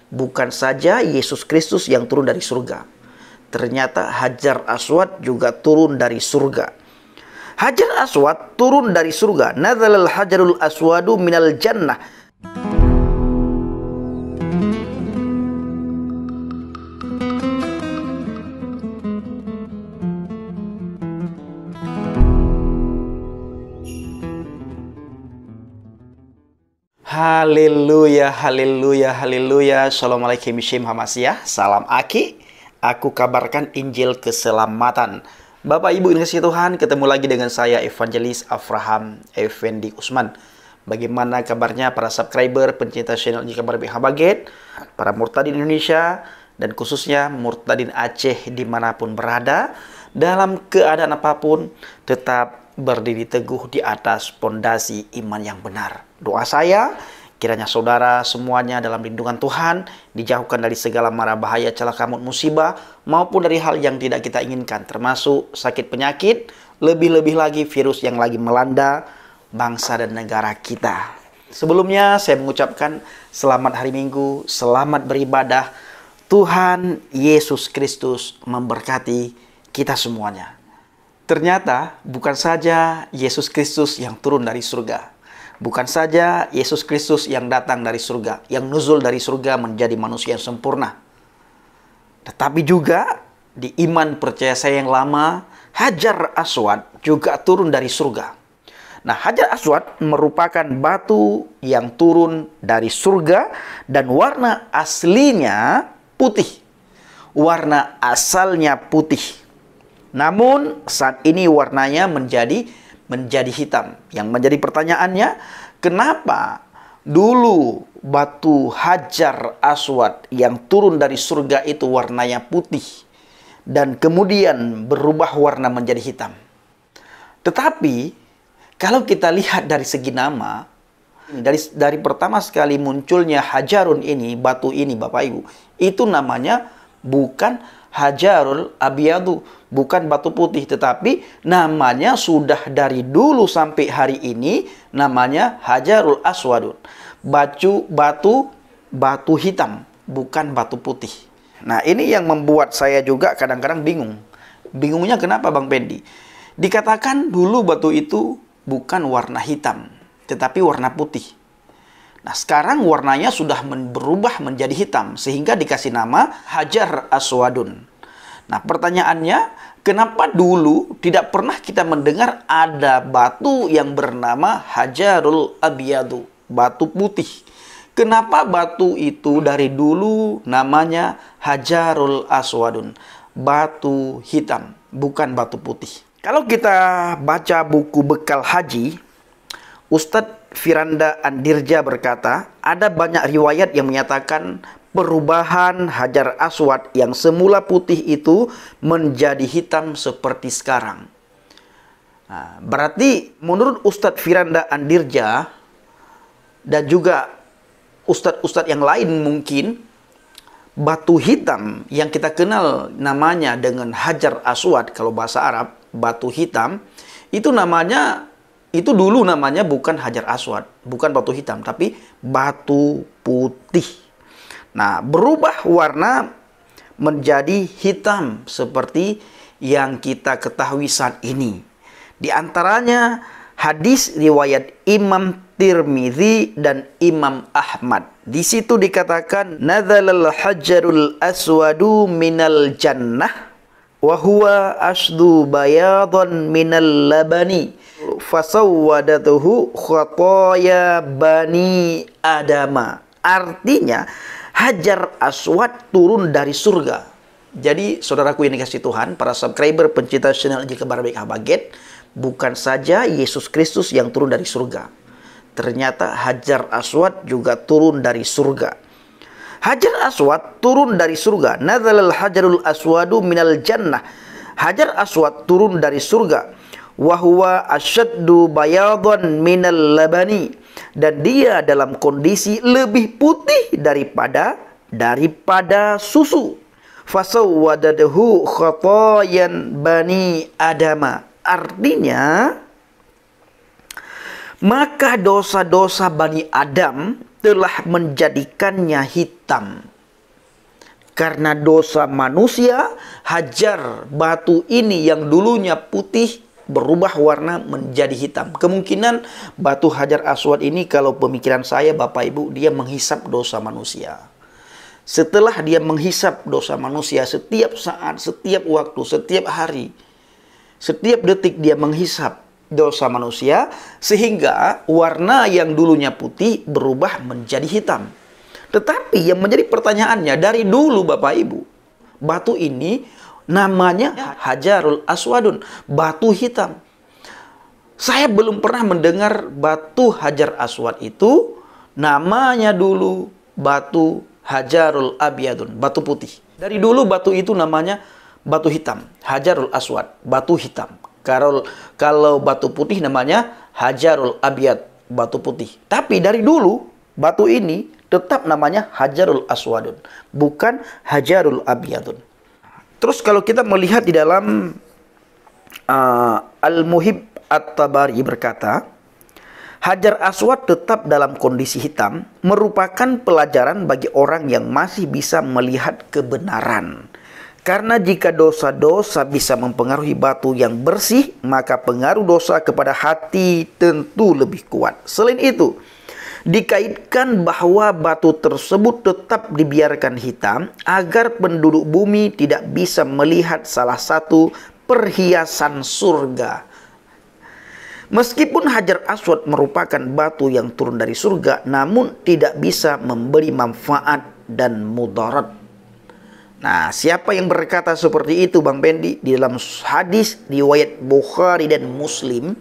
Bukan saja Yesus Kristus yang turun dari surga. Ternyata Hajar Aswad juga turun dari surga. Hajar Aswad turun dari surga. Nazalal hajarul aswadu minal jannah. Haleluya, haleluya, haleluya. Assalamualaikum warahmatullahi. Salam Aki. Aku kabarkan Injil keselamatan. Bapak Ibu yang kasih Tuhan, ketemu lagi dengan saya Evangelis Avraham Effendi Usman. Bagaimana kabarnya para subscriber, pencinta channel Jika Berbik Habaget, para murtadin Indonesia, dan khususnya murtadin Aceh dimanapun berada, dalam keadaan apapun, tetap berdiri teguh di atas pondasi iman yang benar. Doa saya, kiranya saudara semuanya dalam lindungan Tuhan, dijauhkan dari segala mara bahaya, celaka maut, musibah, maupun dari hal yang tidak kita inginkan, termasuk sakit penyakit, lebih-lebih lagi virus yang lagi melanda bangsa dan negara kita. Sebelumnya saya mengucapkan selamat hari Minggu, selamat beribadah. Tuhan Yesus Kristus memberkati kita semuanya. Ternyata bukan saja Yesus Kristus yang turun dari surga. Bukan saja Yesus Kristus yang datang dari surga, yang nuzul dari surga menjadi manusia yang sempurna. Tetapi juga di iman percaya saya yang lama, Hajar Aswad juga turun dari surga. Nah, Hajar Aswad merupakan batu yang turun dari surga dan warna aslinya putih. Warna asalnya putih. Namun saat ini warnanya menjadi hitam. Yang menjadi pertanyaannya, kenapa dulu batu Hajar Aswad yang turun dari surga itu warnanya putih dan kemudian berubah warna menjadi hitam? Tetapi kalau kita lihat dari segi nama, dari pertama sekali munculnya Hajarun ini, batu ini Bapak Ibu, itu namanya bukan Hajarul Abyadu, bukan batu putih, tetapi namanya sudah dari dulu sampai hari ini namanya Hajarul Aswadun. Batu hitam, bukan batu putih. Nah, ini yang membuat saya juga kadang-kadang bingung. Bingungnya kenapa Bang Pendi? Dikatakan dulu batu itu bukan warna hitam, tetapi warna putih. Nah, sekarang warnanya sudah berubah menjadi hitam, sehingga dikasih nama Hajar Aswadun. Nah, pertanyaannya, kenapa dulu tidak pernah kita mendengar ada batu yang bernama Hajarul Abyadu, batu putih? Kenapa batu itu dari dulu namanya Hajarul Aswadun, batu hitam, bukan batu putih? Kalau kita baca buku bekal haji, Ustadz Firanda Andirja berkata, ada banyak riwayat yang menyatakan perubahan Hajar Aswad yang semula putih itu menjadi hitam seperti sekarang. Nah, berarti menurut Ustadz Firanda Andirja dan juga ustadz-ustadz yang lain mungkin, batu hitam yang kita kenal namanya dengan Hajar Aswad, kalau bahasa Arab, batu hitam, itu dulu namanya bukan Hajar Aswad, bukan batu hitam, tapi batu putih. Nah, berubah warna menjadi hitam seperti yang kita ketahui saat ini. Di antaranya hadis riwayat Imam Tirmidzi dan Imam Ahmad. Di situ dikatakan nazalal hajarul aswadu minal jannah wa huwa asdu bayadun minal labani fasawwadatuhu khataya bani adama. Artinya Hajar Aswad turun dari surga. Jadi saudaraku yang dikasihi Tuhan, para subscriber pencinta channel Jika Berbik Habaget, bukan saja Yesus Kristus yang turun dari surga. Ternyata Hajar Aswad juga turun dari surga. Hajar Aswad turun dari surga. Nazalal hajarul aswadu minal jannah. Hajar Aswad turun dari surga. Wahuwa asyaddu bayadun minal labani. Dan dia dalam kondisi lebih putih daripada susu. Fasawwadadahu khatayan bani adama. Artinya, maka dosa-dosa Bani Adam telah menjadikannya hitam. Karena dosa manusia, hajar batu ini yang dulunya putih berubah warna menjadi hitam. Kemungkinan batu hajar aswad ini, kalau pemikiran saya Bapak Ibu, dia menghisap dosa manusia. Setelah dia menghisap dosa manusia setiap saat, setiap waktu, setiap hari, setiap detik dia menghisap dosa manusia, sehingga warna yang dulunya putih berubah menjadi hitam. Tetapi yang menjadi pertanyaannya, dari dulu Bapak Ibu, batu ini namanya Hajarul Aswadun, batu hitam. Saya belum pernah mendengar batu Hajar Aswad itu namanya dulu batu Hajarul Abyadun, batu putih. Dari dulu batu itu namanya batu hitam, Hajarul Aswad, batu hitam. Kalau batu putih namanya Hajarul Abyad, batu putih. Tapi dari dulu batu ini tetap namanya Hajarul Aswadun, bukan Hajarul Abyadun. Terus kalau kita melihat di dalam Al-Muhib At-Tabari berkata, Hajar Aswad tetap dalam kondisi hitam merupakan pelajaran bagi orang yang masih bisa melihat kebenaran. Karena jika dosa-dosa bisa mempengaruhi batu yang bersih, maka pengaruh dosa kepada hati tentu lebih kuat. Selain itu, dikaitkan bahwa batu tersebut tetap dibiarkan hitam agar penduduk bumi tidak bisa melihat salah satu perhiasan surga. Meskipun Hajar Aswad merupakan batu yang turun dari surga, namun tidak bisa memberi manfaat dan mudarat. Nah, siapa yang berkata seperti itu Bang Pendi? Di dalam hadis riwayat Bukhari dan Muslim,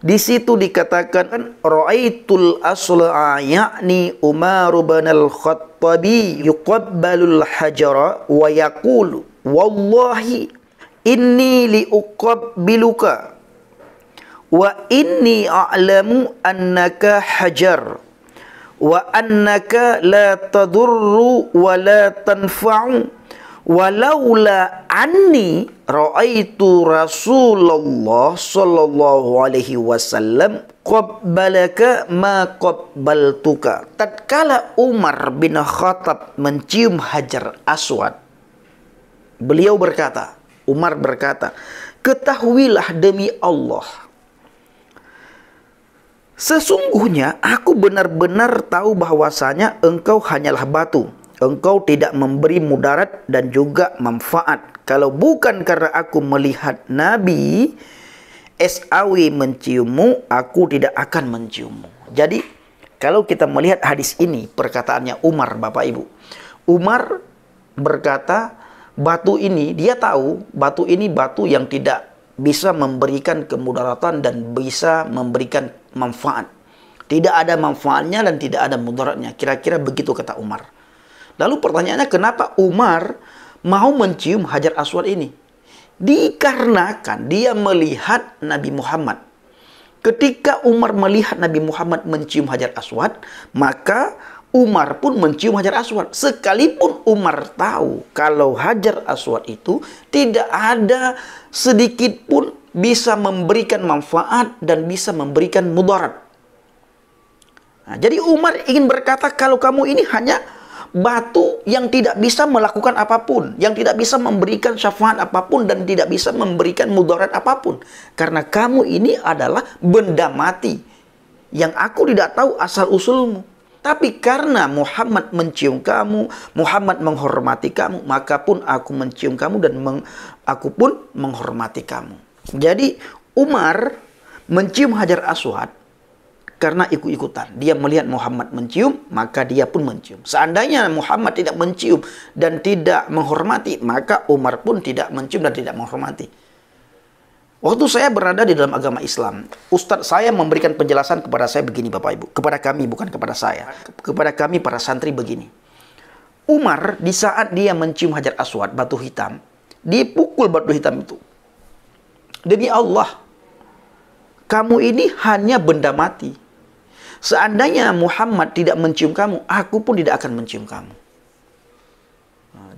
di situ dikatakan ra'aitul asla, yakni Umar bin al-Khattabi, yuqabbalul hajara wa yaqulu wallahi inni liuqabbiluka wa inni a'lamu annaka hajar wa annaka la tadurru wa la tanfa'u walaula anni ra'aitu Rasulullah sallallahu alaihi wasallam qabbalaka ma qabbaltuka. Tatkala Umar bin Khattab mencium Hajar Aswad, beliau berkata, Umar berkata, ketahuilah demi Allah, sesungguhnya aku benar-benar tahu bahwasanya engkau hanyalah batu. Engkau tidak memberi mudarat dan juga manfaat. Kalau bukan karena aku melihat Nabi SAW menciummu, aku tidak akan menciummu. Jadi, kalau kita melihat hadis ini, perkataannya Umar, Bapak Ibu. Umar berkata, batu ini, dia tahu batu ini batu yang tidak bisa memberikan kemudaratan dan bisa memberikan manfaat. Tidak ada manfaatnya dan tidak ada mudaratnya. Kira-kira begitu kata Umar. Lalu pertanyaannya, kenapa Umar mau mencium Hajar Aswad ini? Dikarenakan dia melihat Nabi Muhammad. Ketika Umar melihat Nabi Muhammad mencium Hajar Aswad, maka Umar pun mencium Hajar Aswad. Sekalipun Umar tahu kalau Hajar Aswad itu tidak ada sedikit pun bisa memberikan manfaat dan bisa memberikan mudarat. Nah, jadi Umar ingin berkata, kalau kamu ini hanya batu yang tidak bisa melakukan apapun, yang tidak bisa memberikan syafaat apapun dan tidak bisa memberikan mudarat apapun. Karena kamu ini adalah benda mati yang aku tidak tahu asal-usulmu. Tapi karena Muhammad mencium kamu, Muhammad menghormati kamu, maka pun aku mencium kamu dan aku pun menghormati kamu. Jadi Umar mencium Hajar Aswad karena ikut-ikutan. Dia melihat Muhammad mencium, maka dia pun mencium. Seandainya Muhammad tidak mencium dan tidak menghormati, maka Umar pun tidak mencium dan tidak menghormati. Waktu saya berada di dalam agama Islam, Ustadz saya memberikan penjelasan kepada saya begini Bapak Ibu. Kepada kami, bukan kepada saya. Kepada kami para santri begini. Umar di saat dia mencium Hajar Aswad, batu hitam, dipukul batu hitam itu. Demi Allah, kamu ini hanya benda mati. Seandainya Muhammad tidak mencium kamu, aku pun tidak akan mencium kamu.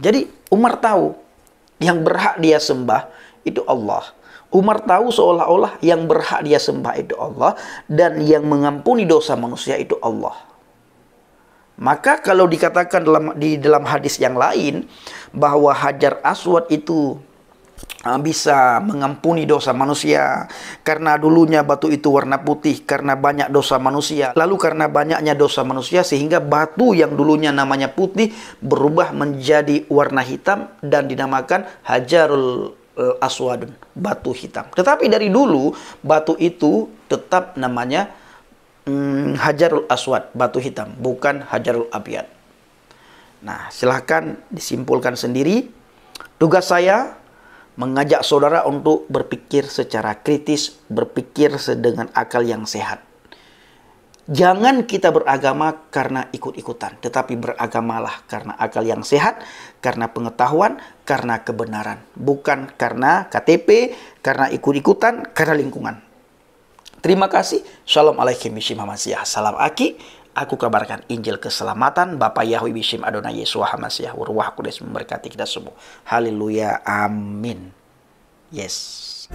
Jadi Umar tahu yang berhak dia sembah itu Allah. Umar tahu seolah-olah yang berhak dia sembah itu Allah dan yang mengampuni dosa manusia itu Allah. Maka kalau dikatakan di dalam hadis yang lain bahwa Hajar Aswad itu bisa mengampuni dosa manusia, karena dulunya batu itu warna putih karena banyak dosa manusia. Lalu karena banyaknya dosa manusia sehingga batu yang dulunya namanya putih berubah menjadi warna hitam dan dinamakan Hajarul Aswadun, batu hitam. Tetapi dari dulu batu itu tetap namanya Hajarul Aswad, batu hitam, bukan Hajarul Abyad. Nah, silahkan disimpulkan sendiri. Tugas saya mengajak saudara untuk berpikir secara kritis, berpikir dengan akal yang sehat. Jangan kita beragama karena ikut-ikutan, tetapi beragamalah karena akal yang sehat, karena pengetahuan, karena kebenaran. Bukan karena KTP, karena ikut-ikutan, karena lingkungan. Terima kasih. Shalom alaikum bishim hamasiah. Salam Aki. Aku kabarkan Injil keselamatan. Bapak Yahweh bishim Adonai Yesua hamasiah. Waruah Kudus memberkati kita semua. Haleluya. Amin. Yes.